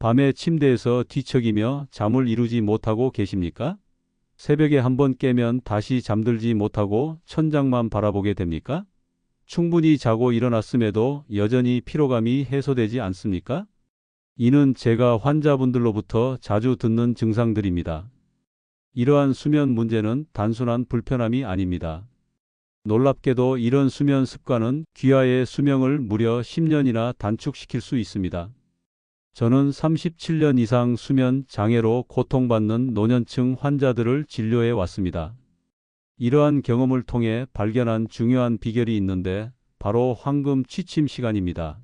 밤에 침대에서 뒤척이며 잠을 이루지 못하고 계십니까? 새벽에 한번 깨면 다시 잠들지 못하고 천장만 바라보게 됩니까? 충분히 자고 일어났음에도 여전히 피로감이 해소되지 않습니까? 이는 제가 환자분들로부터 자주 듣는 증상들입니다. 이러한 수면 문제는 단순한 불편함이 아닙니다. 놀랍게도 이런 수면 습관은 귀하의 수명을 무려 10년이나 단축시킬 수 있습니다. 저는 37년 이상 수면 장애로 고통받는 노년층 환자들을 진료해 왔습니다. 이러한 경험을 통해 발견한 중요한 비결이 있는데 바로 황금 취침 시간입니다.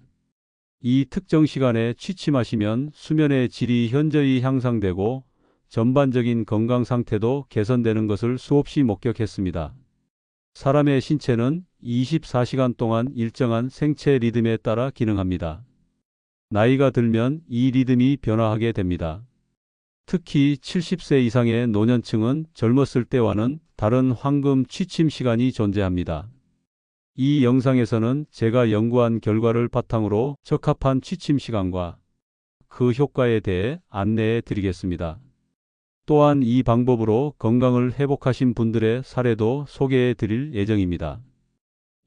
이 특정 시간에 취침하시면 수면의 질이 현저히 향상되고 전반적인 건강 상태도 개선되는 것을 수없이 목격했습니다. 사람의 신체는 24시간 동안 일정한 생체 리듬에 따라 기능합니다. 나이가 들면 이 리듬이 변화하게 됩니다. 특히 70세 이상의 노년층은 젊었을 때와는 다른 황금 취침 시간이 존재합니다. 이 영상에서는 제가 연구한 결과를 바탕으로 적합한 취침 시간과 그 효과에 대해 안내해 드리겠습니다. 또한 이 방법으로 건강을 회복하신 분들의 사례도 소개해 드릴 예정입니다.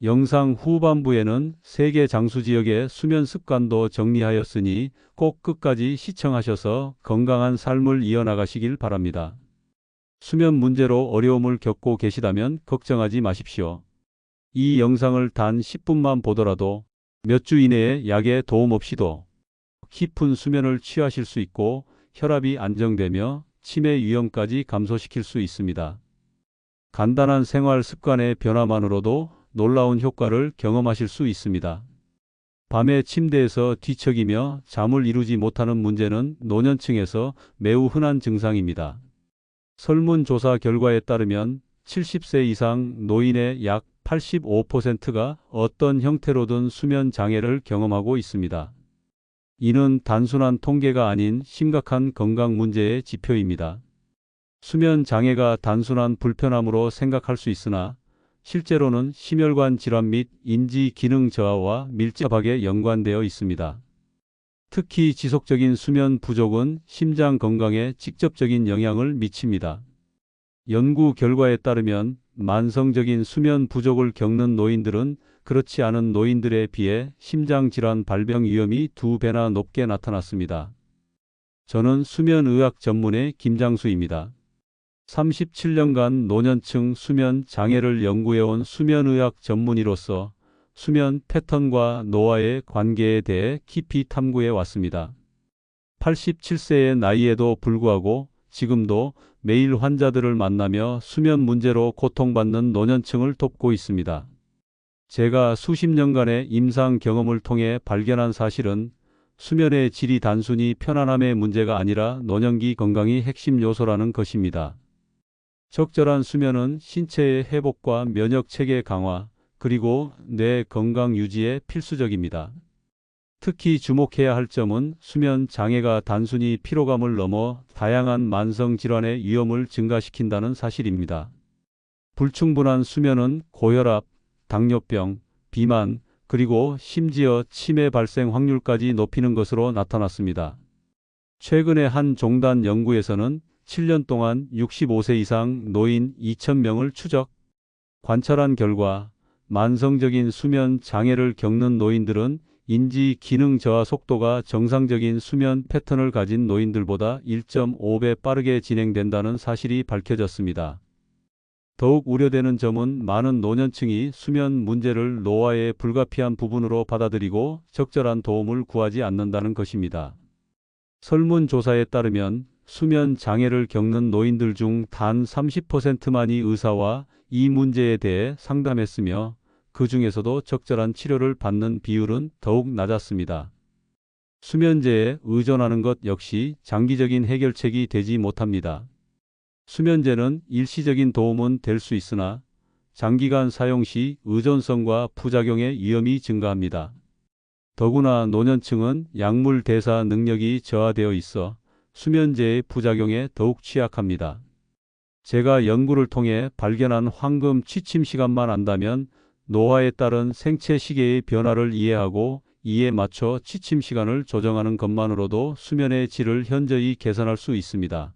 영상 후반부에는 세계 장수 지역의 수면 습관도 정리하였으니 꼭 끝까지 시청하셔서 건강한 삶을 이어나가시길 바랍니다. 수면 문제로 어려움을 겪고 계시다면 걱정하지 마십시오. 이 영상을 단 10분만 보더라도 몇 주 이내에 약의 도움 없이도 깊은 수면을 취하실 수 있고 혈압이 안정되며 치매 위험까지 감소시킬 수 있습니다. 간단한 생활 습관의 변화만으로도 놀라운 효과를 경험하실 수 있습니다. 밤에 침대에서 뒤척이며 잠을 이루지 못하는 문제는 노년층에서 매우 흔한 증상입니다. 설문조사 결과에 따르면 70세 이상 노인의 약 85%가 어떤 형태로든 수면 장애를 경험하고 있습니다. 이는 단순한 통계가 아닌 심각한 건강 문제의 지표입니다. 수면 장애가 단순한 불편함으로 생각할 수 있으나 실제로는 심혈관 질환 및 인지 기능 저하와 밀접하게 연관되어 있습니다. 특히 지속적인 수면 부족은 심장 건강에 직접적인 영향을 미칩니다. 연구 결과에 따르면 만성적인 수면 부족을 겪는 노인들은 그렇지 않은 노인들에 비해 심장질환 발병 위험이 2배나 높게 나타났습니다. 저는 수면의학 전문의 김장수입니다. 37년간 노년층 수면 장애를 연구해온 수면의학 전문의로서 수면 패턴과 노화의 관계에 대해 깊이 탐구해 왔습니다. 87세의 나이에도 불구하고 지금도 매일 환자들을 만나며 수면 문제로 고통받는 노년층을 돕고 있습니다. 제가 수십 년간의 임상 경험을 통해 발견한 사실은 수면의 질이 단순히 편안함의 문제가 아니라 노년기 건강이 핵심 요소라는 것입니다. 적절한 수면은 신체의 회복과 면역 체계 강화, 그리고 뇌 건강 유지에 필수적입니다. 특히 주목해야 할 점은 수면 장애가 단순히 피로감을 넘어 다양한 만성 질환의 위험을 증가시킨다는 사실입니다. 불충분한 수면은 고혈압, 당뇨병, 비만, 그리고 심지어 치매 발생 확률까지 높이는 것으로 나타났습니다. 최근에 한 종단 연구에서는 7년 동안 65세 이상 노인 2,000명을 관찰한 결과 만성적인 수면 장애를 겪는 노인들은 인지 기능 저하 속도가 정상적인 수면 패턴을 가진 노인들보다 1.5배 빠르게 진행된다는 사실이 밝혀졌습니다. 더욱 우려되는 점은 많은 노년층이 수면 문제를 노화의 불가피한 부분으로 받아들이고 적절한 도움을 구하지 않는다는 것입니다. 설문조사에 따르면 수면 장애를 겪는 노인들 중 단 30%만이 의사와 이 문제에 대해 상담했으며 그 중에서도 적절한 치료를 받는 비율은 더욱 낮았습니다. 수면제에 의존하는 것 역시 장기적인 해결책이 되지 못합니다. 수면제는 일시적인 도움은 될 수 있으나 장기간 사용 시 의존성과 부작용의 위험이 증가합니다. 더구나 노년층은 약물 대사 능력이 저하되어 있어 수면제의 부작용에 더욱 취약합니다. 제가 연구를 통해 발견한 황금 취침 시간만 안다면 노화에 따른 생체 시계의 변화를 이해하고 이에 맞춰 취침 시간을 조정하는 것만으로도 수면의 질을 현저히 개선할 수 있습니다.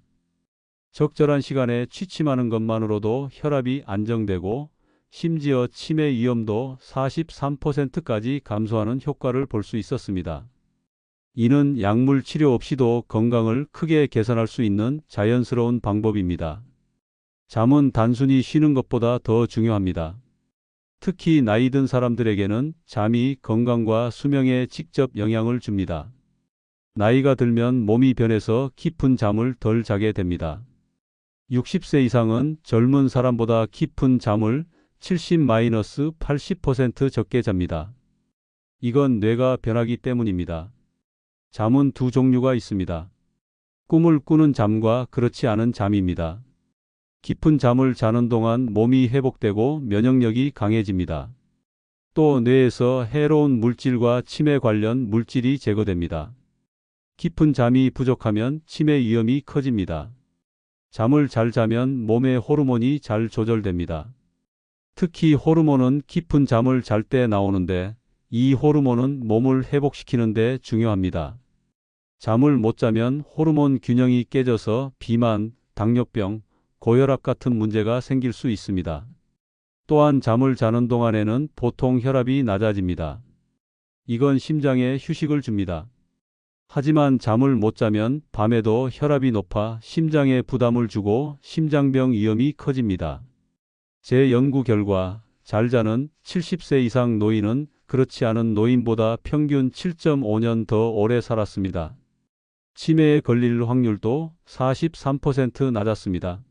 적절한 시간에 취침하는 것만으로도 혈압이 안정되고 심지어 치매 위험도 43%까지 감소하는 효과를 볼 수 있었습니다. 이는 약물 치료 없이도 건강을 크게 개선할 수 있는 자연스러운 방법입니다. 잠은 단순히 쉬는 것보다 더 중요합니다. 특히 나이 든 사람들에게는 잠이 건강과 수명에 직접 영향을 줍니다. 나이가 들면 몸이 변해서 깊은 잠을 덜 자게 됩니다. 60세 이상은 젊은 사람보다 깊은 잠을 70-80% 적게 잡니다. 이건 뇌가 변하기 때문입니다. 잠은 두 종류가 있습니다. 꿈을 꾸는 잠과 그렇지 않은 잠입니다. 깊은 잠을 자는 동안 몸이 회복되고 면역력이 강해집니다. 또 뇌에서 해로운 물질과 치매 관련 물질이 제거됩니다. 깊은 잠이 부족하면 치매 위험이 커집니다. 잠을 잘 자면 몸의 호르몬이 잘 조절됩니다. 특히 호르몬은 깊은 잠을 잘 때 나오는데 이 호르몬은 몸을 회복시키는 데 중요합니다. 잠을 못 자면 호르몬 균형이 깨져서 비만, 당뇨병, 고혈압 같은 문제가 생길 수 있습니다. 또한 잠을 자는 동안에는 보통 혈압이 낮아집니다. 이건 심장에 휴식을 줍니다. 하지만 잠을 못 자면 밤에도 혈압이 높아 심장에 부담을 주고 심장병 위험이 커집니다. 제 연구 결과 잘 자는 70세 이상 노인은 그렇지 않은 노인보다 평균 7.5년 더 오래 살았습니다. 치매에 걸릴 확률도 43% 낮았습니다.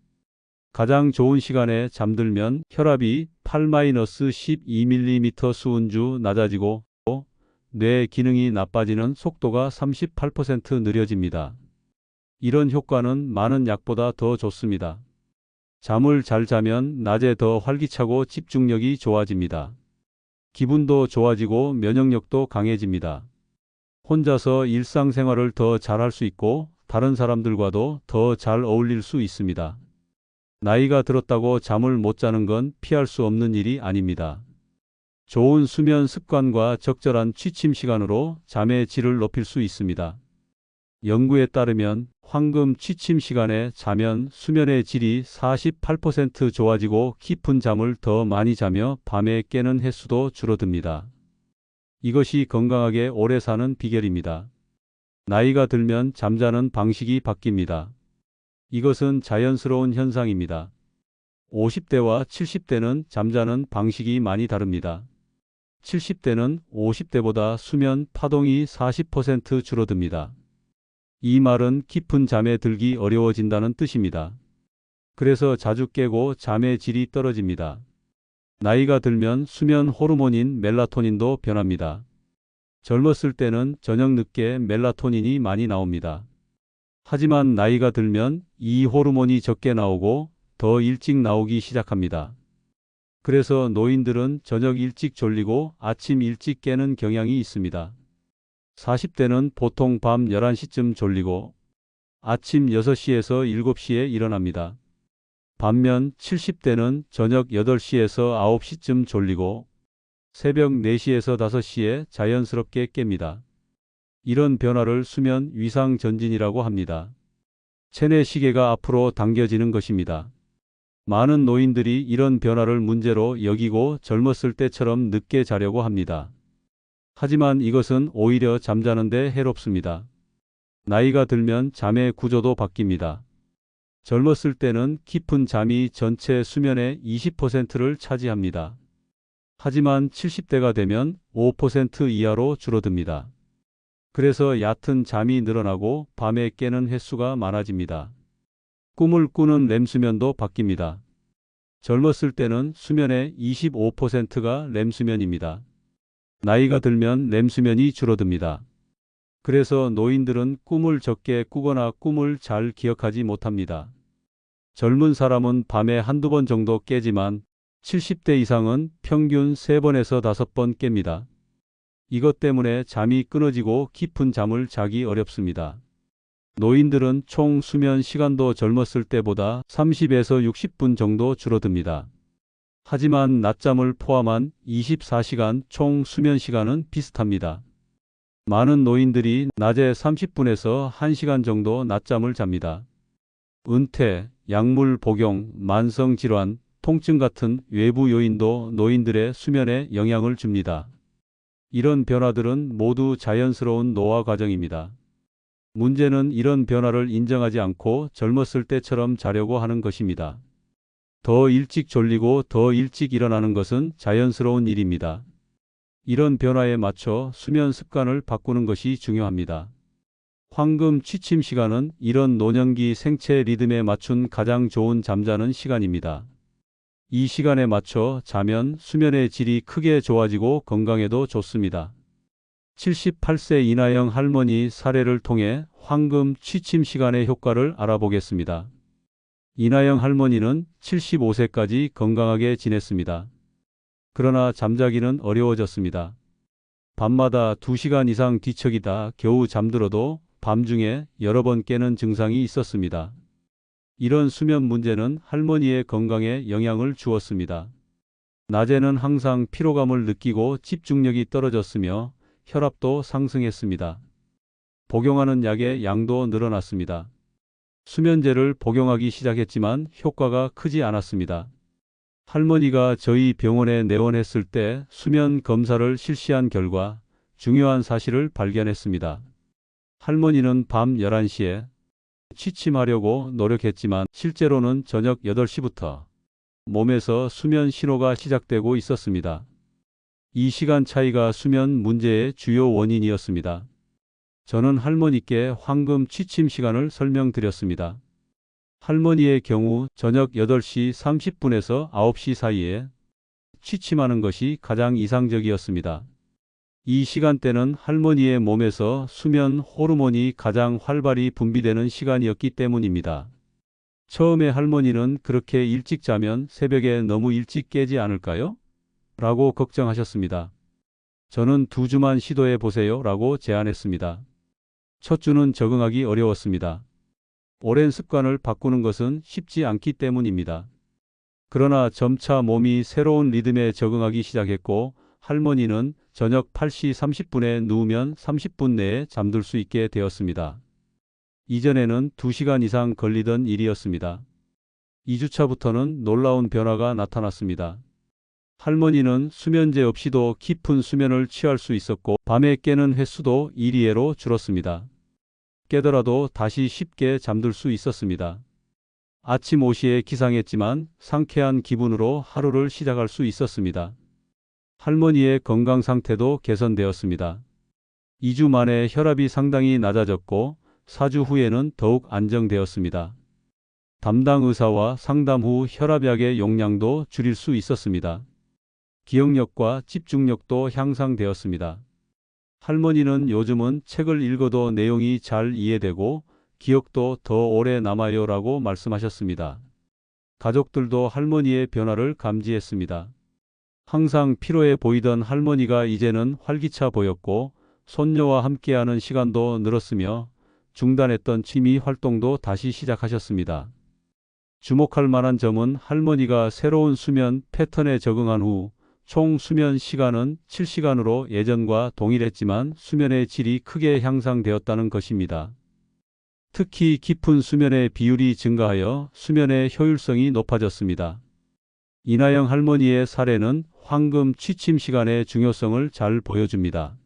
가장 좋은 시간에 잠들면 혈압이 8-12mm 수은주 낮아지고 뇌 기능이 나빠지는 속도가 38% 느려집니다. 이런 효과는 많은 약보다 더 좋습니다. 잠을 잘 자면 낮에 더 활기차고 집중력이 좋아집니다. 기분도 좋아지고 면역력도 강해집니다. 혼자서 일상생활을 더 잘할 수 있고 다른 사람들과도 더 잘 어울릴 수 있습니다. 나이가 들었다고 잠을 못 자는 건 피할 수 없는 일이 아닙니다. 좋은 수면 습관과 적절한 취침 시간으로 잠의 질을 높일 수 있습니다. 연구에 따르면 황금 취침 시간에 자면 수면의 질이 48% 좋아지고 깊은 잠을 더 많이 자며 밤에 깨는 횟수도 줄어듭니다. 이것이 건강하게 오래 사는 비결입니다. 나이가 들면 잠자는 방식이 바뀝니다. 이것은 자연스러운 현상입니다. 50대와 70대는 잠자는 방식이 많이 다릅니다. 70대는 50대보다 수면 파동이 40% 줄어듭니다. 이 말은 깊은 잠에 들기 어려워진다는 뜻입니다. 그래서 자주 깨고 잠의 질이 떨어집니다. 나이가 들면 수면 호르몬인 멜라토닌도 변합니다. 젊었을 때는 저녁 늦게 멜라토닌이 많이 나옵니다. 하지만 나이가 들면 이 호르몬이 적게 나오고 더 일찍 나오기 시작합니다. 그래서 노인들은 저녁 일찍 졸리고 아침 일찍 깨는 경향이 있습니다. 40대는 보통 밤 11시쯤 졸리고 아침 6시에서 7시에 일어납니다. 반면 70대는 저녁 8시에서 9시쯤 졸리고 새벽 4시에서 5시에 자연스럽게 깹니다. 이런 변화를 수면 위상 전진이라고 합니다. 체내 시계가 앞으로 당겨지는 것입니다. 많은 노인들이 이런 변화를 문제로 여기고 젊었을 때처럼 늦게 자려고 합니다. 하지만 이것은 오히려 잠자는 데 해롭습니다. 나이가 들면 잠의 구조도 바뀝니다. 젊었을 때는 깊은 잠이 전체 수면의 20%를 차지합니다. 하지만 70대가 되면 5% 이하로 줄어듭니다. 그래서 얕은 잠이 늘어나고 밤에 깨는 횟수가 많아집니다. 꿈을 꾸는 렘수면도 바뀝니다. 젊었을 때는 수면의 25%가 렘수면입니다. 나이가 들면 렘수면이 줄어듭니다. 그래서 노인들은 꿈을 적게 꾸거나 꿈을 잘 기억하지 못합니다. 젊은 사람은 밤에 한두 번 정도 깨지만 70대 이상은 평균 3번에서 5번 깹니다. 이것 때문에 잠이 끊어지고 깊은 잠을 자기 어렵습니다. 노인들은 총 수면 시간도 젊었을 때보다 30에서 60분 정도 줄어듭니다. 하지만 낮잠을 포함한 24시간 총 수면 시간은 비슷합니다. 많은 노인들이 낮에 30분에서 1시간 정도 낮잠을 잡니다. 은퇴, 약물 복용, 만성질환, 통증 같은 외부 요인도 노인들의 수면에 영향을 줍니다. 이런 변화들은 모두 자연스러운 노화 과정입니다. 문제는 이런 변화를 인정하지 않고 젊었을 때처럼 자려고 하는 것입니다. 더 일찍 졸리고 더 일찍 일어나는 것은 자연스러운 일입니다. 이런 변화에 맞춰 수면 습관을 바꾸는 것이 중요합니다. 황금 취침 시간은 이런 노년기 생체 리듬에 맞춘 가장 좋은 잠자는 시간입니다. 이 시간에 맞춰 자면 수면의 질이 크게 좋아지고 건강에도 좋습니다. 78세 이나영 할머니 사례를 통해 황금 취침 시간의 효과를 알아보겠습니다. 이나영 할머니는 75세까지 건강하게 지냈습니다. 그러나 잠자기는 어려워졌습니다. 밤마다 2시간 이상 뒤척이다 겨우 잠들어도 밤중에 여러 번 깨는 증상이 있었습니다. 이런 수면 문제는 할머니의 건강에 영향을 주었습니다. 낮에는 항상 피로감을 느끼고 집중력이 떨어졌으며 혈압도 상승했습니다. 복용하는 약의 양도 늘어났습니다. 수면제를 복용하기 시작했지만 효과가 크지 않았습니다. 할머니가 저희 병원에 내원했을 때 수면 검사를 실시한 결과 중요한 사실을 발견했습니다. 할머니는 밤 11시에 취침하려고 노력했지만 실제로는 저녁 8시부터 몸에서 수면 신호가 시작되고 있었습니다. 이 시간 차이가 수면 문제의 주요 원인이었습니다. 저는 할머니께 황금 취침 시간을 설명드렸습니다. 할머니의 경우 저녁 8시 30분에서 9시 사이에 취침하는 것이 가장 이상적이었습니다. 이 시간대는 할머니의 몸에서 수면 호르몬이 가장 활발히 분비되는 시간이었기 때문입니다. 처음에 할머니는 그렇게 일찍 자면 새벽에 너무 일찍 깨지 않을까요? 라고 걱정하셨습니다. 저는 2주만 시도해 보세요 라고 제안했습니다. 첫 주는 적응하기 어려웠습니다. 오랜 습관을 바꾸는 것은 쉽지 않기 때문입니다. 그러나 점차 몸이 새로운 리듬에 적응하기 시작했고 할머니는 저녁 8시 30분에 누우면 30분 내에 잠들 수 있게 되었습니다. 이전에는 2시간 이상 걸리던 일이었습니다. 2주차부터는 놀라운 변화가 나타났습니다. 할머니는 수면제 없이도 깊은 수면을 취할 수 있었고 밤에 깨는 횟수도 1~2회로 줄었습니다. 깨더라도 다시 쉽게 잠들 수 있었습니다. 아침 5시에 기상했지만 상쾌한 기분으로 하루를 시작할 수 있었습니다. 할머니의 건강 상태도 개선되었습니다. 2주 만에 혈압이 상당히 낮아졌고 4주 후에는 더욱 안정되었습니다. 담당 의사와 상담 후 혈압약의 용량도 줄일 수 있었습니다. 기억력과 집중력도 향상되었습니다. 할머니는 요즘은 책을 읽어도 내용이 잘 이해되고 기억도 더 오래 남아요 라고 말씀하셨습니다. 가족들도 할머니의 변화를 감지했습니다. 항상 피로해 보이던 할머니가 이제는 활기차 보였고 손녀와 함께하는 시간도 늘었으며 중단했던 취미 활동도 다시 시작하셨습니다. 주목할 만한 점은 할머니가 새로운 수면 패턴에 적응한 후 총 수면 시간은 7시간으로 예전과 동일했지만 수면의 질이 크게 향상되었다는 것입니다. 특히 깊은 수면의 비율이 증가하여 수면의 효율성이 높아졌습니다. 이나영 할머니의 사례는 황금 취침 시간의 중요성을 잘 보여줍니다.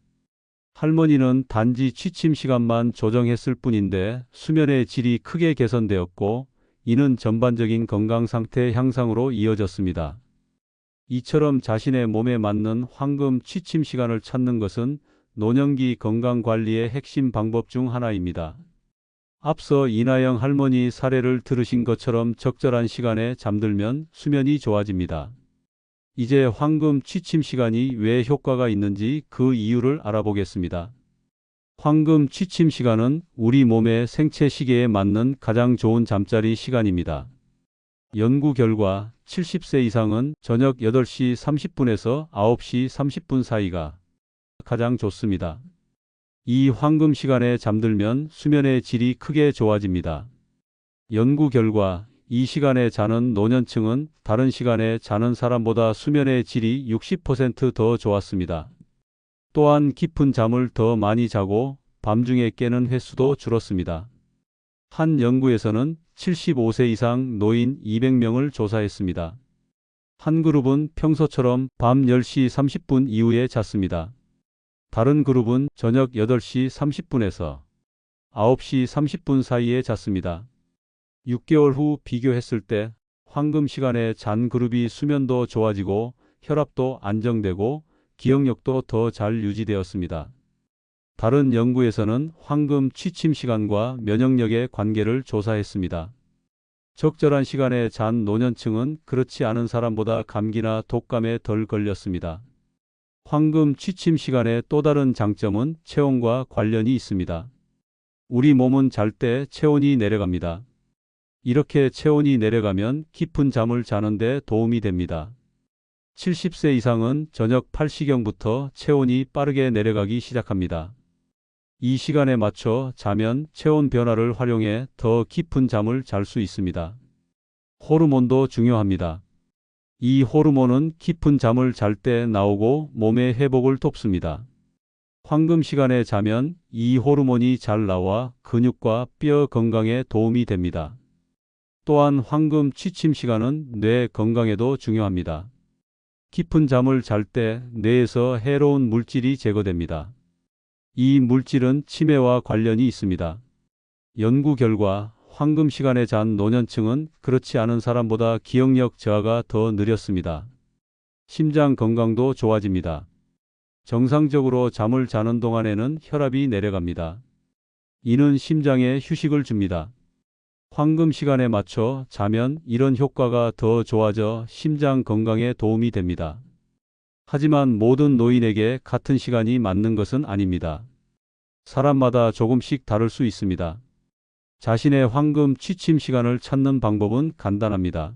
할머니는 단지 취침 시간만 조정했을 뿐인데 수면의 질이 크게 개선되었고 이는 전반적인 건강 상태 향상으로 이어졌습니다. 이처럼 자신의 몸에 맞는 황금 취침 시간을 찾는 것은 노년기 건강관리의 핵심 방법 중 하나입니다. 앞서 이나영 할머니 사례를 들으신 것처럼 적절한 시간에 잠들면 수면이 좋아집니다. 이제 황금 취침 시간이 왜 효과가 있는지 그 이유를 알아보겠습니다. 황금 취침 시간은 우리 몸의 생체 시계에 맞는 가장 좋은 잠자리 시간입니다. 연구 결과 70세 이상은 저녁 8시 30분에서 9시 30분 사이가 가장 좋습니다. 이 황금 시간에 잠들면 수면의 질이 크게 좋아집니다. 연구 결과 이 시간에 자는 노년층은 다른 시간에 자는 사람보다 수면의 질이 60% 더 좋았습니다. 또한 깊은 잠을 더 많이 자고 밤중에 깨는 횟수도 줄었습니다. 한 연구에서는 75세 이상 노인 200명을 조사했습니다. 한 그룹은 평소처럼 밤 10시 30분 이후에 잤습니다. 다른 그룹은 저녁 8시 30분에서 9시 30분 사이에 잤습니다. 6개월 후 비교했을 때 황금 시간에 잔 그룹이 수면도 좋아지고 혈압도 안정되고 기억력도 더 잘 유지되었습니다. 다른 연구에서는 황금 취침 시간과 면역력의 관계를 조사했습니다. 적절한 시간에 잔 노년층은 그렇지 않은 사람보다 감기나 독감에 덜 걸렸습니다. 황금 취침 시간의 또 다른 장점은 체온과 관련이 있습니다. 우리 몸은 잘 때 체온이 내려갑니다. 이렇게 체온이 내려가면 깊은 잠을 자는 데 도움이 됩니다. 70세 이상은 저녁 8시경부터 체온이 빠르게 내려가기 시작합니다. 이 시간에 맞춰 자면 체온 변화를 활용해 더 깊은 잠을 잘 수 있습니다. 호르몬도 중요합니다. 이 호르몬은 깊은 잠을 잘 때 나오고 몸의 회복을 돕습니다. 황금 시간에 자면 이 호르몬이 잘 나와 근육과 뼈 건강에 도움이 됩니다. 또한 황금 취침 시간은 뇌 건강에도 중요합니다. 깊은 잠을 잘 때 뇌에서 해로운 물질이 제거됩니다. 이 물질은 치매와 관련이 있습니다. 연구 결과 황금 시간에 잔 노년층은 그렇지 않은 사람보다 기억력 저하가 더 느렸습니다. 심장 건강도 좋아집니다. 정상적으로 잠을 자는 동안에는 혈압이 내려갑니다. 이는 심장에 휴식을 줍니다. 황금 시간에 맞춰 자면 이런 효과가 더 좋아져 심장 건강에 도움이 됩니다. 하지만 모든 노인에게 같은 시간이 맞는 것은 아닙니다. 사람마다 조금씩 다를 수 있습니다. 자신의 황금 취침 시간을 찾는 방법은 간단합니다.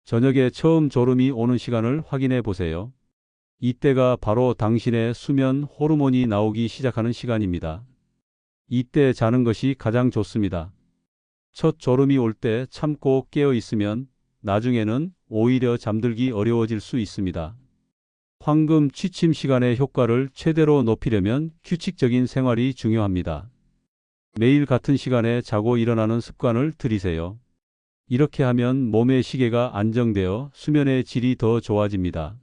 저녁에 처음 졸음이 오는 시간을 확인해 보세요. 이때가 바로 당신의 수면 호르몬이 나오기 시작하는 시간입니다. 이때 자는 것이 가장 좋습니다. 첫 졸음이 올 때 참고 깨어 있으면 나중에는 오히려 잠들기 어려워질 수 있습니다. 황금 취침 시간의 효과를 최대로 높이려면 규칙적인 생활이 중요합니다. 매일 같은 시간에 자고 일어나는 습관을 들이세요. 이렇게 하면 몸의 시계가 안정되어 수면의 질이 더 좋아집니다.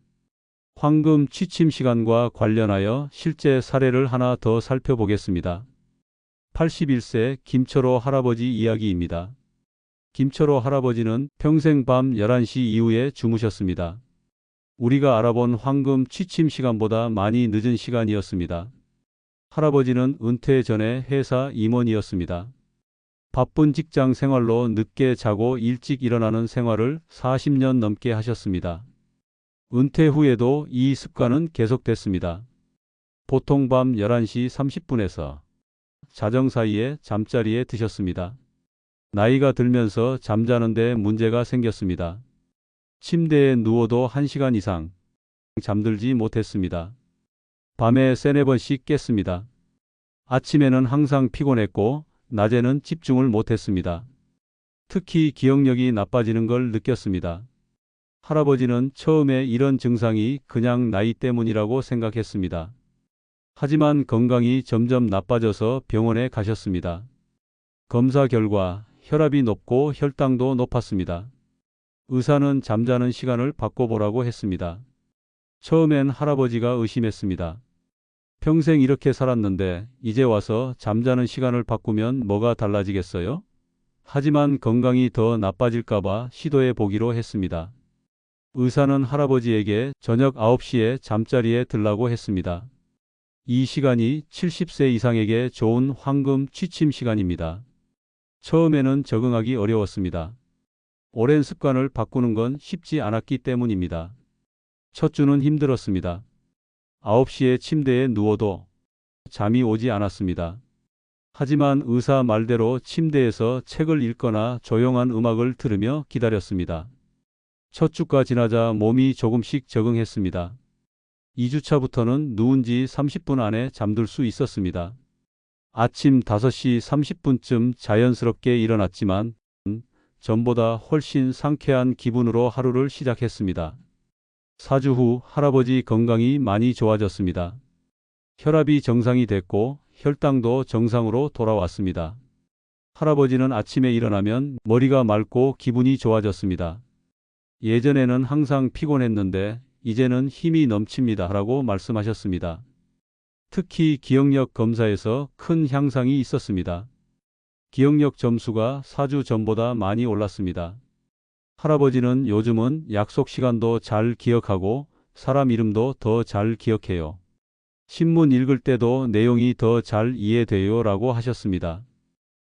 황금 취침 시간과 관련하여 실제 사례를 하나 더 살펴보겠습니다. 81세 김철호 할아버지 이야기입니다. 김철호 할아버지는 평생 밤 11시 이후에 주무셨습니다. 우리가 알아본 황금 취침 시간보다 많이 늦은 시간이었습니다. 할아버지는 은퇴 전에 회사 임원이었습니다. 바쁜 직장 생활로 늦게 자고 일찍 일어나는 생활을 40년 넘게 하셨습니다. 은퇴 후에도 이 습관은 계속됐습니다. 보통 밤 11시 30분에서 자정 사이에 잠자리에 드셨습니다. 나이가 들면서 잠자는데 문제가 생겼습니다. 침대에 누워도 1시간 이상 잠들지 못했습니다. 밤에 3-4번씩 깼습니다. 아침에는 항상 피곤했고 낮에는 집중을 못했습니다. 특히 기억력이 나빠지는 걸 느꼈습니다. 할아버지는 처음에 이런 증상이 그냥 나이 때문이라고 생각했습니다. 하지만 건강이 점점 나빠져서 병원에 가셨습니다. 검사 결과 혈압이 높고 혈당도 높았습니다. 의사는 잠자는 시간을 바꿔보라고 했습니다. 처음엔 할아버지가 의심했습니다. 평생 이렇게 살았는데 이제 와서 잠자는 시간을 바꾸면 뭐가 달라지겠어요? 하지만 건강이 더 나빠질까봐 시도해 보기로 했습니다. 의사는 할아버지에게 저녁 9시에 잠자리에 들라고 했습니다. 이 시간이 70세 이상에게 좋은 황금 취침 시간입니다. 처음에는 적응하기 어려웠습니다. 오랜 습관을 바꾸는 건 쉽지 않았기 때문입니다. 첫 주는 힘들었습니다. 9시에 침대에 누워도 잠이 오지 않았습니다. 하지만 의사 말대로 침대에서 책을 읽거나 조용한 음악을 들으며 기다렸습니다. 첫 주가 지나자 몸이 조금씩 적응했습니다. 2주차부터는 누운 지 30분 안에 잠들 수 있었습니다. 아침 5시 30분쯤 자연스럽게 일어났지만 전보다 훨씬 상쾌한 기분으로 하루를 시작했습니다. 4주 후 할아버지 건강이 많이 좋아졌습니다. 혈압이 정상이 됐고 혈당도 정상으로 돌아왔습니다. 할아버지는 아침에 일어나면 머리가 맑고 기분이 좋아졌습니다. 예전에는 항상 피곤했는데 이제는 힘이 넘칩니다. 라고 말씀하셨습니다. 특히 기억력 검사에서 큰 향상이 있었습니다. 기억력 점수가 4주 전보다 많이 올랐습니다. 할아버지는 요즘은 약속 시간도 잘 기억하고 사람 이름도 더 잘 기억해요. 신문 읽을 때도 내용이 더 잘 이해돼요. 라고 하셨습니다.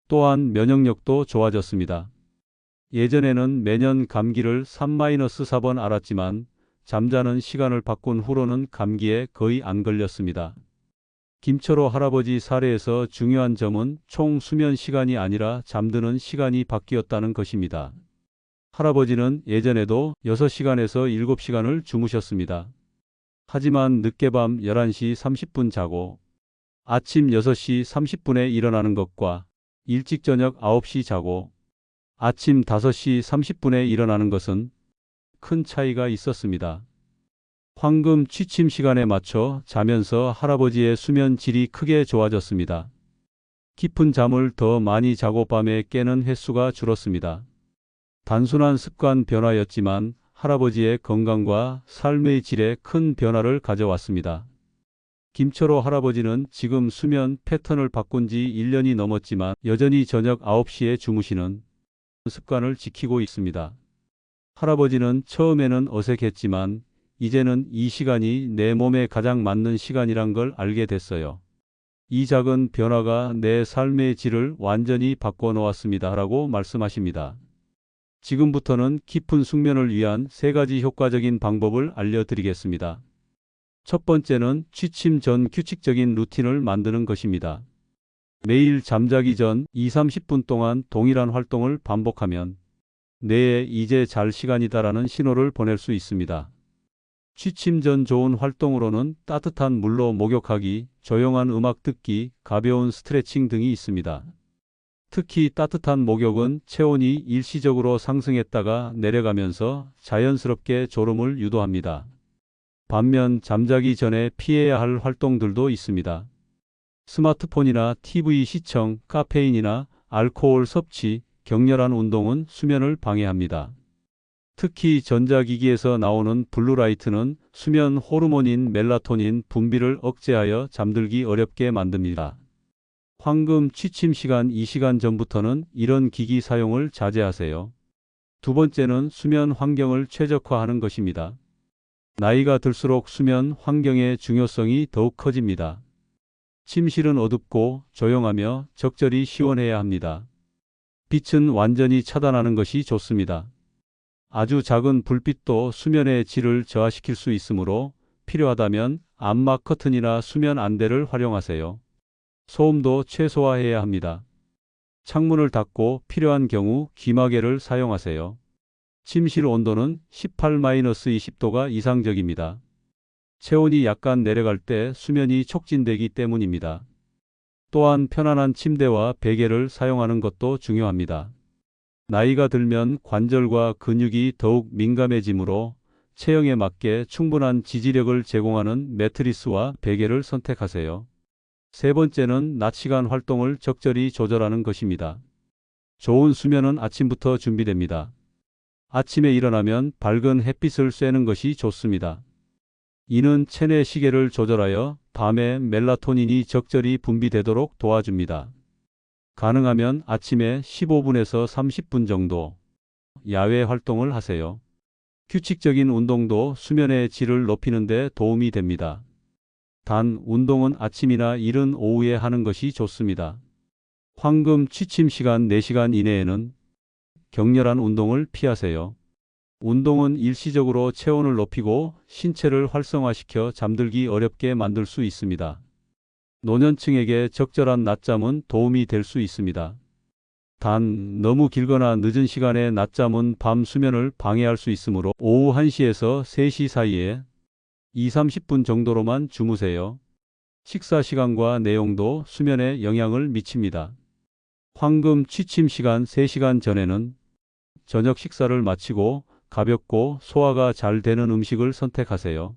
또한 면역력도 좋아졌습니다. 예전에는 매년 감기를 3-4번 앓았지만 잠자는 시간을 바꾼 후로는 감기에 거의 안 걸렸습니다. 김철호 할아버지 사례에서 중요한 점은 총 수면 시간이 아니라 잠드는 시간이 바뀌었다는 것입니다. 할아버지는 예전에도 6시간에서 7시간을 주무셨습니다. 하지만 늦게밤 11시 30분 자고 아침 6시 30분에 일어나는 것과 일찍 저녁 9시 자고 아침 5시 30분에 일어나는 것은 큰 차이가 있었습니다. 황금 취침 시간에 맞춰 자면서 할아버지의 수면 질이 크게 좋아졌습니다. 깊은 잠을 더 많이 자고 밤에 깨는 횟수가 줄었습니다. 단순한 습관 변화였지만 할아버지의 건강과 삶의 질에 큰 변화를 가져왔습니다. 김철호 할아버지는 지금 수면 패턴을 바꾼 지 1년이 넘었지만 여전히 저녁 9시에 주무시는 습관을 지키고 있습니다. 할아버지는 처음에는 어색했지만 이제는 이 시간이 내 몸에 가장 맞는 시간이란 걸 알게 됐어요. 이 작은 변화가 내 삶의 질을 완전히 바꿔놓았습니다. 라고 말씀하십니다. 지금부터는 깊은 숙면을 위한 3가지 효과적인 방법을 알려드리겠습니다. 첫 번째는 취침 전 규칙적인 루틴을 만드는 것입니다. 매일 잠자기 전 2-30분 동안 동일한 활동을 반복하면 뇌에 이제 잘 시간이다라는 신호를 보낼 수 있습니다. 취침 전 좋은 활동으로는 따뜻한 물로 목욕하기, 조용한 음악 듣기, 가벼운 스트레칭 등이 있습니다. 특히 따뜻한 목욕은 체온이 일시적으로 상승했다가 내려가면서 자연스럽게 졸음을 유도합니다. 반면 잠자기 전에 피해야 할 활동들도 있습니다. 스마트폰이나 TV 시청, 카페인이나 알코올 섭취, 격렬한 운동은 수면을 방해합니다. 특히 전자기기에서 나오는 블루라이트는 수면 호르몬인 멜라토닌 분비를 억제하여 잠들기 어렵게 만듭니다. 황금 취침 시간 2시간 전부터는 이런 기기 사용을 자제하세요. 두 번째는 수면 환경을 최적화하는 것입니다. 나이가 들수록 수면 환경의 중요성이 더욱 커집니다. 침실은 어둡고 조용하며 적절히 시원해야 합니다. 빛은 완전히 차단하는 것이 좋습니다. 아주 작은 불빛도 수면의 질을 저하시킬 수 있으므로 필요하다면 암막 커튼이나 수면 안대를 활용하세요. 소음도 최소화해야 합니다. 창문을 닫고 필요한 경우 귀마개를 사용하세요. 침실 온도는 18-20도가 이상적입니다. 체온이 약간 내려갈 때 수면이 촉진되기 때문입니다. 또한 편안한 침대와 베개를 사용하는 것도 중요합니다. 나이가 들면 관절과 근육이 더욱 민감해지므로 체형에 맞게 충분한 지지력을 제공하는 매트리스와 베개를 선택하세요. 세 번째는 낮 시간 활동을 적절히 조절하는 것입니다. 좋은 수면은 아침부터 준비됩니다. 아침에 일어나면 밝은 햇빛을 쐬는 것이 좋습니다. 이는 체내 시계를 조절하여 밤에 멜라토닌이 적절히 분비되도록 도와줍니다. 가능하면 아침에 15분에서 30분 정도 야외 활동을 하세요. 규칙적인 운동도 수면의 질을 높이는 데 도움이 됩니다. 단 운동은 아침이나 이른 오후에 하는 것이 좋습니다. 황금 취침 시간 4시간 이내에는 격렬한 운동을 피하세요. 운동은 일시적으로 체온을 높이고 신체를 활성화시켜 잠들기 어렵게 만들 수 있습니다. 노년층에게 적절한 낮잠은 도움이 될 수 있습니다. 단 너무 길거나 늦은 시간에 낮잠은 밤 수면을 방해할 수 있으므로 오후 1시에서 3시 사이에 2-30분 정도로만 주무세요. 식사 시간과 내용도 수면에 영향을 미칩니다. 황금 취침 시간 3시간 전에는 저녁 식사를 마치고 가볍고 소화가 잘 되는 음식을 선택하세요.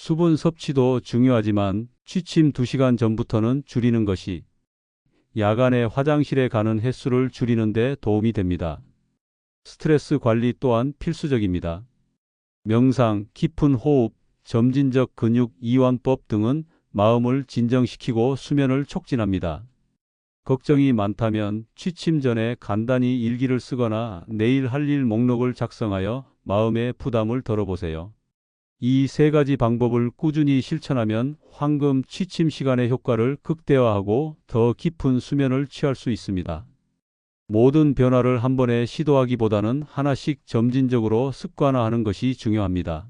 수분 섭취도 중요하지만 취침 2시간 전부터는 줄이는 것이 야간에 화장실에 가는 횟수를 줄이는 데 도움이 됩니다. 스트레스 관리 또한 필수적입니다. 명상, 깊은 호흡, 점진적 근육 이완법 등은 마음을 진정시키고 수면을 촉진합니다. 걱정이 많다면 취침 전에 간단히 일기를 쓰거나 내일 할 일 목록을 작성하여 마음의 부담을 덜어보세요. 이 세 가지 방법을 꾸준히 실천하면 황금 취침 시간의 효과를 극대화하고 더 깊은 수면을 취할 수 있습니다. 모든 변화를 한 번에 시도하기보다는 하나씩 점진적으로 습관화하는 것이 중요합니다.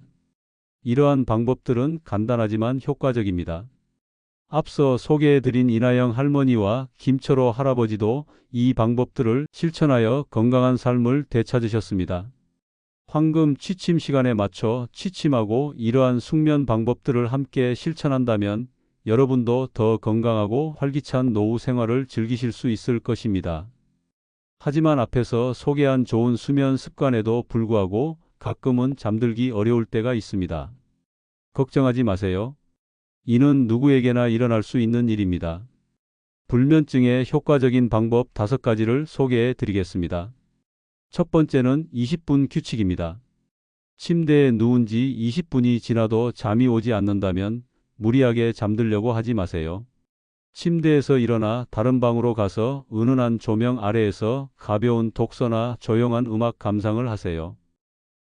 이러한 방법들은 간단하지만 효과적입니다. 앞서 소개해드린 이나영 할머니와 김철호 할아버지도 이 방법들을 실천하여 건강한 삶을 되찾으셨습니다. 황금 취침 시간에 맞춰 취침하고 이러한 숙면 방법들을 함께 실천한다면 여러분도 더 건강하고 활기찬 노후 생활을 즐기실 수 있을 것입니다. 하지만 앞에서 소개한 좋은 수면 습관에도 불구하고 가끔은 잠들기 어려울 때가 있습니다. 걱정하지 마세요. 이는 누구에게나 일어날 수 있는 일입니다. 불면증에 효과적인 방법 5가지를 소개해 드리겠습니다. 첫 번째는 20분 규칙입니다. 침대에 누운 지 20분이 지나도 잠이 오지 않는다면 무리하게 잠들려고 하지 마세요. 침대에서 일어나 다른 방으로 가서 은은한 조명 아래에서 가벼운 독서나 조용한 음악 감상을 하세요.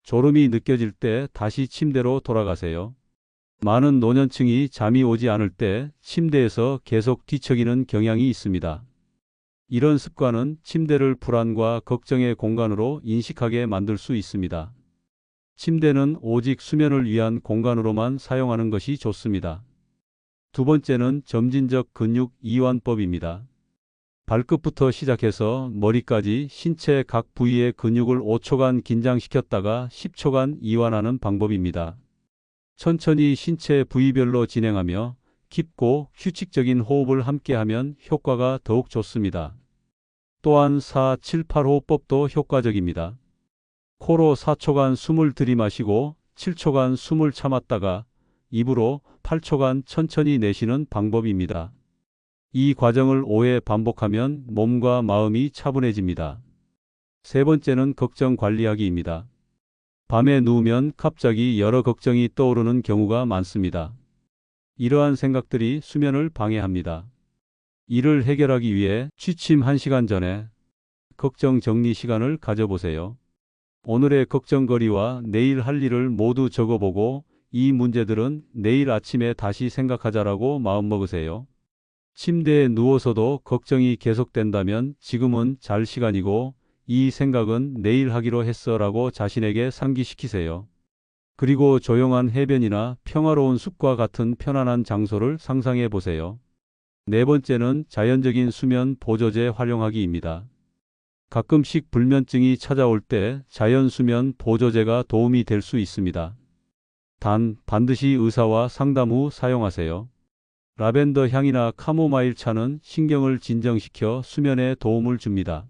졸음이 느껴질 때 다시 침대로 돌아가세요. 많은 노년층이 잠이 오지 않을 때 침대에서 계속 뒤척이는 경향이 있습니다. 이런 습관은 침대를 불안과 걱정의 공간으로 인식하게 만들 수 있습니다. 침대는 오직 수면을 위한 공간으로만 사용하는 것이 좋습니다. 두 번째는 점진적 근육 이완법입니다. 발끝부터 시작해서 머리까지 신체 각 부위의 근육을 5초간 긴장시켰다가 10초간 이완하는 방법입니다. 천천히 신체 부위별로 진행하며 깊고 규칙적인 호흡을 함께하면 효과가 더욱 좋습니다. 또한 4-7-8호흡법도 효과적입니다. 코로 4초간 숨을 들이마시고 7초간 숨을 참았다가 입으로 8초간 천천히 내쉬는 방법입니다. 이 과정을 5회 반복하면 몸과 마음이 차분해집니다. 세 번째는 걱정 관리하기입니다. 밤에 누우면 갑자기 여러 걱정이 떠오르는 경우가 많습니다. 이러한 생각들이 수면을 방해합니다. 이를 해결하기 위해 취침 1시간 전에 걱정 정리 시간을 가져보세요. 오늘의 걱정거리와 내일 할 일을 모두 적어보고 이 문제들은 내일 아침에 다시 생각하자라고 마음먹으세요. 침대에 누워서도 걱정이 계속된다면 지금은 잘 시간이고 이 생각은 내일 하기로 했어라고 자신에게 상기시키세요. 그리고 조용한 해변이나 평화로운 숲과 같은 편안한 장소를 상상해 보세요. 네 번째는 자연적인 수면 보조제 활용하기입니다. 가끔씩 불면증이 찾아올 때 자연 수면 보조제가 도움이 될 수 있습니다. 단, 반드시 의사와 상담 후 사용하세요. 라벤더 향이나 카모마일 차는 신경을 진정시켜 수면에 도움을 줍니다.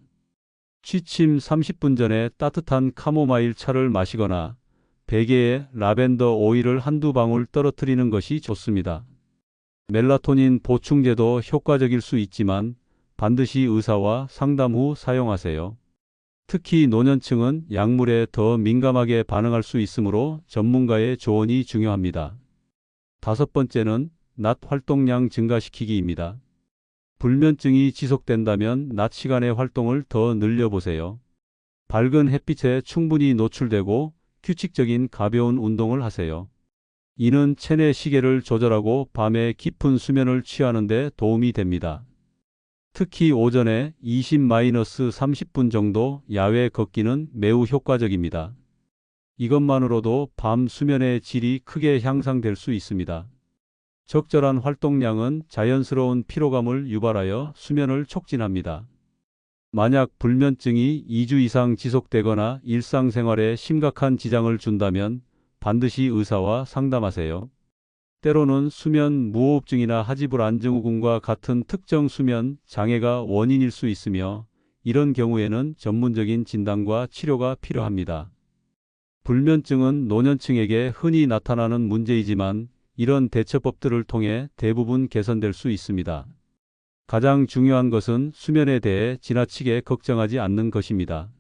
취침 30분 전에 따뜻한 카모마일 차를 마시거나 베개에 라벤더 오일을 한두 방울 떨어뜨리는 것이 좋습니다. 멜라토닌 보충제도 효과적일 수 있지만 반드시 의사와 상담 후 사용하세요. 특히 노년층은 약물에 더 민감하게 반응할 수 있으므로 전문가의 조언이 중요합니다. 다섯 번째는 낮 활동량 증가시키기입니다. 불면증이 지속된다면 낮 시간의 활동을 더 늘려보세요. 밝은 햇빛에 충분히 노출되고 규칙적인 가벼운 운동을 하세요. 이는 체내 시계를 조절하고 밤에 깊은 수면을 취하는 데 도움이 됩니다. 특히 오전에 20-30분 정도 야외 걷기는 매우 효과적입니다. 이것만으로도 밤 수면의 질이 크게 향상될 수 있습니다. 적절한 활동량은 자연스러운 피로감을 유발하여 수면을 촉진합니다. 만약 불면증이 2주 이상 지속되거나 일상생활에 심각한 지장을 준다면 반드시 의사와 상담하세요. 때로는 수면 무호흡증이나 하지불안증후군과 같은 특정 수면 장애가 원인일 수 있으며 이런 경우에는 전문적인 진단과 치료가 필요합니다. 불면증은 노년층에게 흔히 나타나는 문제이지만 이런 대처법들을 통해 대부분 개선될 수 있습니다. 가장 중요한 것은 수면에 대해 지나치게 걱정하지 않는 것입니다.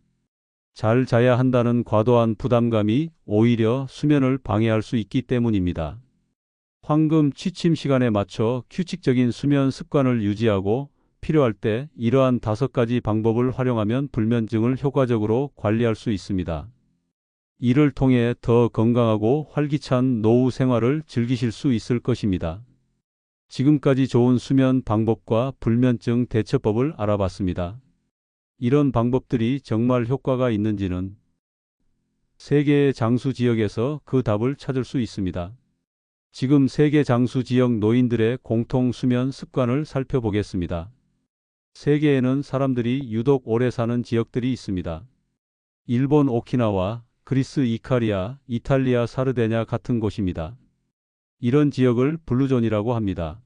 잘 자야 한다는 과도한 부담감이 오히려 수면을 방해할 수 있기 때문입니다. 황금 취침 시간에 맞춰 규칙적인 수면 습관을 유지하고 필요할 때 이러한 5가지 방법을 활용하면 불면증을 효과적으로 관리할 수 있습니다. 이를 통해 더 건강하고 활기찬 노후 생활을 즐기실 수 있을 것입니다. 지금까지 좋은 수면 방법과 불면증 대처법을 알아봤습니다. 이런 방법들이 정말 효과가 있는지는 세계의 장수 지역에서 그 답을 찾을 수 있습니다. 지금 세계 장수 지역 노인들의 공통 수면 습관을 살펴보겠습니다. 세계에는 사람들이 유독 오래 사는 지역들이 있습니다. 일본 오키나와, 그리스 이카리아, 이탈리아 사르데냐 같은 곳입니다. 이런 지역을 블루존이라고 합니다.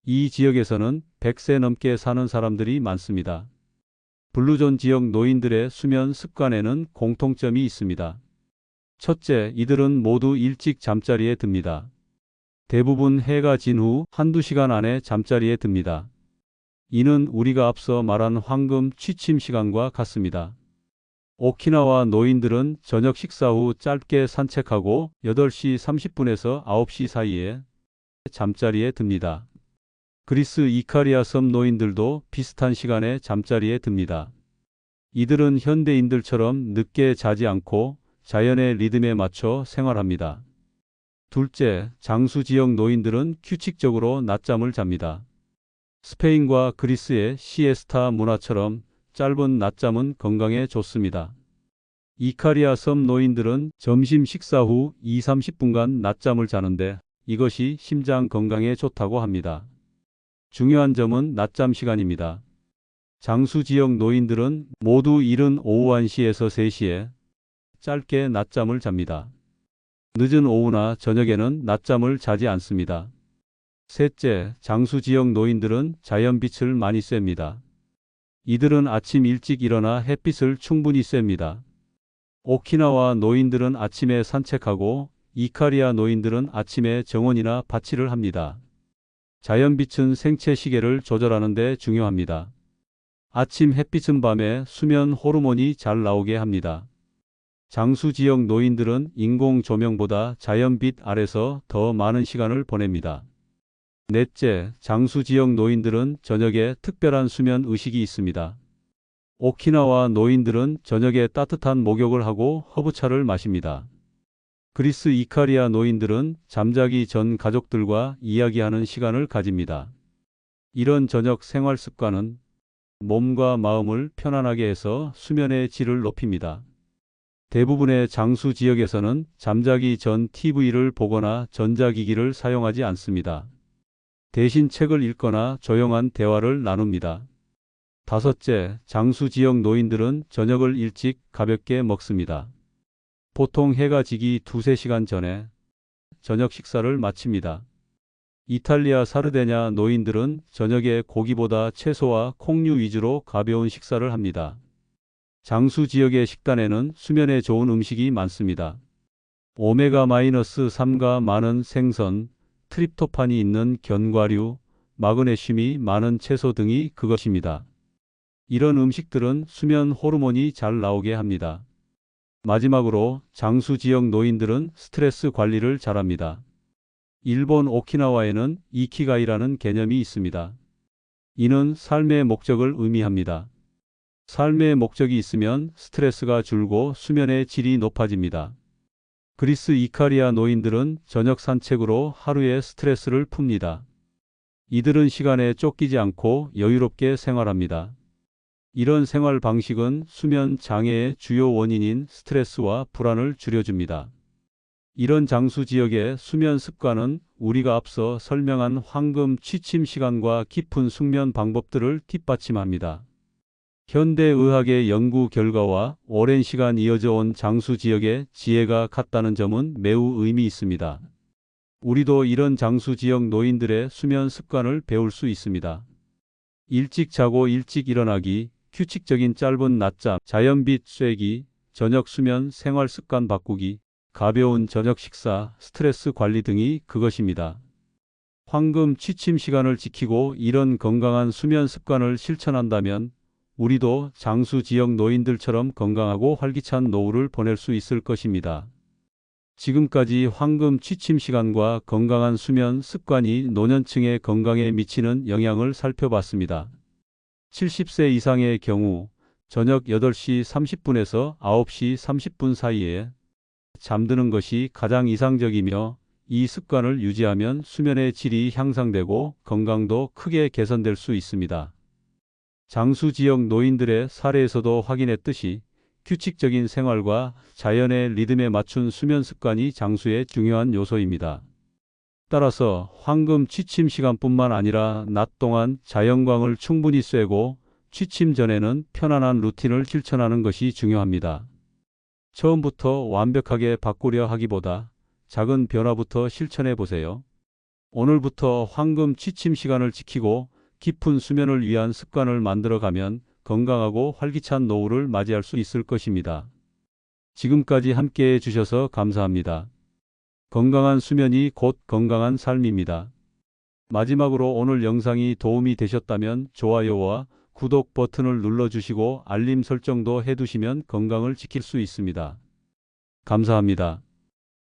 이 지역에서는 100세 넘게 사는 사람들이 많습니다. 블루존 지역 노인들의 수면 습관에는 공통점이 있습니다. 첫째, 이들은 모두 일찍 잠자리에 듭니다. 대부분 해가 진 후 한두 시간 안에 잠자리에 듭니다. 이는 우리가 앞서 말한 황금 취침 시간과 같습니다. 오키나와 노인들은 저녁 식사 후 짧게 산책하고 8시 30분에서 9시 사이에 잠자리에 듭니다. 그리스 이카리아 섬 노인들도 비슷한 시간에 잠자리에 듭니다. 이들은 현대인들처럼 늦게 자지 않고 자연의 리듬에 맞춰 생활합니다. 둘째, 장수 지역 노인들은 규칙적으로 낮잠을 잡니다. 스페인과 그리스의 시에스타 문화처럼 짧은 낮잠은 건강에 좋습니다. 이카리아 섬 노인들은 점심 식사 후 20-30분간 낮잠을 자는데 이것이 심장 건강에 좋다고 합니다. 중요한 점은 낮잠 시간입니다. 장수 지역 노인들은 모두 이른 오후 1시에서 3시에 짧게 낮잠을 잡니다. 늦은 오후나 저녁에는 낮잠을 자지 않습니다. 셋째, 장수 지역 노인들은 자연빛을 많이 쐰니다. 이들은 아침 일찍 일어나 햇빛을 충분히 쐰니다. 오키나와 노인들은 아침에 산책하고 이카리아 노인들은 아침에 정원이나 밭일을 합니다. 자연빛은 생체 시계를 조절하는 데 중요합니다. 아침 햇빛은 밤에 수면 호르몬이 잘 나오게 합니다. 장수 지역 노인들은 인공 조명보다 자연빛 아래서 더 많은 시간을 보냅니다. 넷째, 장수 지역 노인들은 저녁에 특별한 수면 의식이 있습니다. 오키나와 노인들은 저녁에 따뜻한 목욕을 하고 허브차를 마십니다. 그리스 이카리아 노인들은 잠자기 전 가족들과 이야기하는 시간을 가집니다. 이런 저녁 생활 습관은 몸과 마음을 편안하게 해서 수면의 질을 높입니다. 대부분의 장수 지역에서는 잠자기 전 TV를 보거나 전자기기를 사용하지 않습니다. 대신 책을 읽거나 조용한 대화를 나눕니다. 다섯째, 장수 지역 노인들은 저녁을 일찍 가볍게 먹습니다. 보통 해가 지기 2-3시간 전에 저녁 식사를 마칩니다. 이탈리아 사르데냐 노인들은 저녁에 고기보다 채소와 콩류 위주로 가벼운 식사를 합니다. 장수 지역의 식단에는 수면에 좋은 음식이 많습니다. 오메가-3가 많은 생선, 트립토판이 있는 견과류, 마그네슘이 많은 채소 등이 그것입니다. 이런 음식들은 수면 호르몬이 잘 나오게 합니다. 마지막으로 장수 지역 노인들은 스트레스 관리를 잘합니다. 일본 오키나와에는 이키가이라는 개념이 있습니다. 이는 삶의 목적을 의미합니다. 삶의 목적이 있으면 스트레스가 줄고 수면의 질이 높아집니다. 그리스 이카리아 노인들은 저녁 산책으로 하루의 스트레스를 풉니다. 이들은 시간에 쫓기지 않고 여유롭게 생활합니다. 이런 생활 방식은 수면 장애의 주요 원인인 스트레스와 불안을 줄여줍니다. 이런 장수 지역의 수면 습관은 우리가 앞서 설명한 황금 취침 시간과 깊은 숙면 방법들을 뒷받침합니다. 현대의학의 연구 결과와 오랜 시간 이어져 온 장수 지역의 지혜가 같다는 점은 매우 의미 있습니다. 우리도 이런 장수 지역 노인들의 수면 습관을 배울 수 있습니다. 일찍 자고 일찍 일어나기, 규칙적인 짧은 낮잠, 자연빛 쐬기, 저녁 수면 생활 습관 바꾸기, 가벼운 저녁 식사, 스트레스 관리 등이 그것입니다. 황금 취침 시간을 지키고 이런 건강한 수면 습관을 실천한다면 우리도 장수 지역 노인들처럼 건강하고 활기찬 노후를 보낼 수 있을 것입니다. 지금까지 황금 취침 시간과 건강한 수면 습관이 노년층의 건강에 미치는 영향을 살펴봤습니다. 70세 이상의 경우 저녁 8시 30분에서 9시 30분 사이에 잠드는 것이 가장 이상적이며 이 습관을 유지하면 수면의 질이 향상되고 건강도 크게 개선될 수 있습니다. 장수 지역 노인들의 사례에서도 확인했듯이 규칙적인 생활과 자연의 리듬에 맞춘 수면 습관이 장수의 중요한 요소입니다. 따라서 황금 취침 시간뿐만 아니라 낮 동안 자연광을 충분히 쐬고 취침 전에는 편안한 루틴을 실천하는 것이 중요합니다. 처음부터 완벽하게 바꾸려 하기보다 작은 변화부터 실천해 보세요. 오늘부터 황금 취침 시간을 지키고 깊은 수면을 위한 습관을 만들어가면 건강하고 활기찬 노후를 맞이할 수 있을 것입니다. 지금까지 함께해 주셔서 감사합니다. 건강한 수면이 곧 건강한 삶입니다. 마지막으로 오늘 영상이 도움이 되셨다면 좋아요와 구독 버튼을 눌러주시고 알림 설정도 해두시면 건강을 지킬 수 있습니다. 감사합니다.